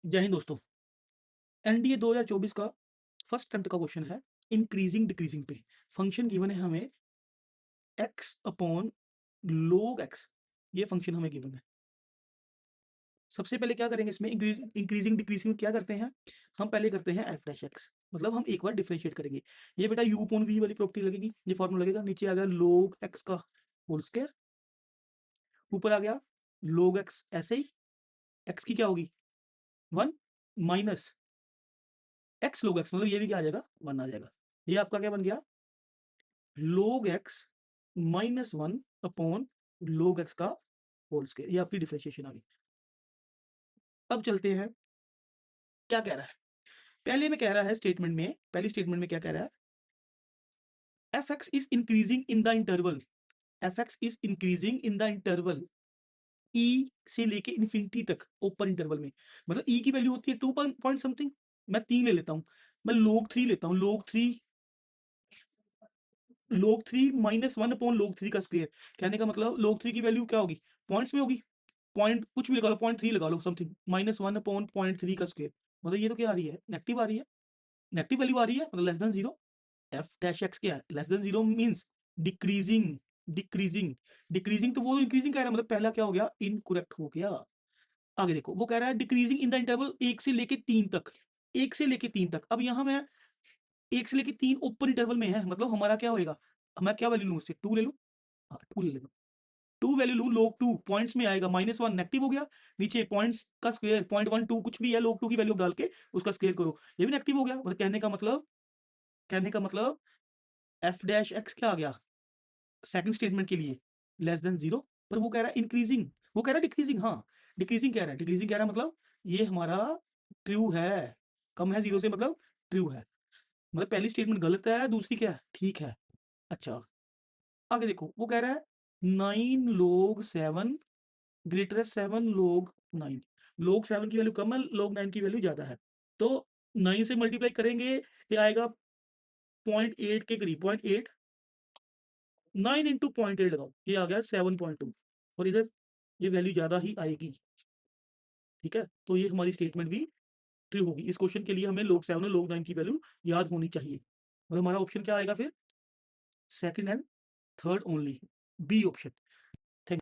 जय हिंद दोस्तों। एनडीए 2024 का फर्स्ट अटेम्प्ट का क्वेश्चन है इंक्रीजिंग डिक्रीजिंग पे। फंक्शन गिवन है हमें x अपॉन log x, ये फंक्शन हमें गिवन है। सबसे पहले क्या करेंगे इसमें इंक्रीजिंग डिक्रीजिंग में क्या करते हैं, हम पहले करते हैं एफ डैश एक्स, मतलब हम एक बार डिफरेंशिएट करेंगे। ये बेटा यू अपॉन वी वाली प्रॉपर्टी लगेगी, ये फॉर्मूला लगेगा। नीचे आ गया log x का होल स्क्वायर, ऊपर आ गया log x ऐसे ही, x की क्या होगी 1 माइनस x log x, मतलब ये भी क्या आ जाएगा 1 आ जाएगा। ये आपका क्या बन गया log x minus 1 upon log x का होल स्क्वायर, ये आपकी डिफरेंशिएशन आ गई। अब चलते हैं क्या कह रहा है। पहले में कह रहा है स्टेटमेंट में, पहली स्टेटमेंट में क्या कह रहा है, F X is increasing in the interval, F X is increasing in the interval E से लेके इन्फिनिटी तक ओपन इंटरवल में। मतलब ई की वैल्यू होती है 2 पॉइंट समथिंग, मैं 3 ले लेता हूँ, मैं log 3 लेता हूँ, log 3 माइनस 1 अपॉन log 3 का स्क्वायर। कहने का मतलब log 3 की वैल्यू क्या होगी, पॉइंट्स में होगी, पॉइंट कुछ भी लगा लो, 0.3 लगा लो समथिंग, माइनस 1 अपॉन 0.3 का स्क्वायर। मतलब ये तो क्या आ रही है, नेगेटिव आ रही है, नेगेटिव वैल्यू आ रही है, मतलब less than zero. F dash x क्या है, less than zero means decreasing, decreasing, decreasing तो वो इंक्रीजिंग कह रहा है, मतलब पहला क्या हो गया इनकरेक्ट हो गया। आगे देखो वो कह रहा है डिक्रीजिंग इन द इंटरवल 1 से लेके 3 तक, 1 से लेके 3 तक। अब यहाँ मैं 1 से लेके 3 ओपन इंटरवल में है, मतलब हमारा क्या होएगा, मैं क्या वैल्यू लूँ उससे 2 ले लूँ, हाँ 2 ले लेना, 2 वैल्यू लूँ, log 2 पॉइंट्स में आएगा, माइनस 1 नेगेटिव हो गया, नीचे पॉइंट्स का स्क्वायर 0.12 कुछ भी है, log 2 की वैल्यू डाल के उसका स्क्वायर करो, ये भी नेगेटिव हो गया। मतलब कहने का मतलब एफ डैश एक्स क्या आ गया सेकंड स्टेटमेंट के लिए लेस देन जीरो। पर वो कह रहा है इंक्रीजिंग, वो कह रहा है डिक्रीजिंग, हाँ डिक्रीजिंग कह रहा है, डिक्रीजिंग कह रहा है मतलब ये हमारा ट्रू है, कम है जीरो से, मतलब ट्रू है। मतलब पहली स्टेटमेंट गलत है, दूसरी क्या है ठीक है। अच्छा आगे देखो वो कह रहा है 9 log 7 ग्रेटर है 7 log 9, log 7 की वैल्यू कम है, log 9 की वैल्यू ज्यादा है, तो 9 से मल्टीप्लाई करेंगे ये आएगा 0.8 के करीब, 0.8, 9 इंटू 0.8 लगाओ, ये आ गया 7.2, और इधर ये वैल्यू ज्यादा ही आएगी। ठीक है, तो ये हमारी स्टेटमेंट भी ट्रू होगी। इस क्वेश्चन के लिए हमें log 7 और log 9 की वैल्यू याद होनी चाहिए। मतलब हमारा ऑप्शन क्या आएगा फिर, second and third only, B option. Thank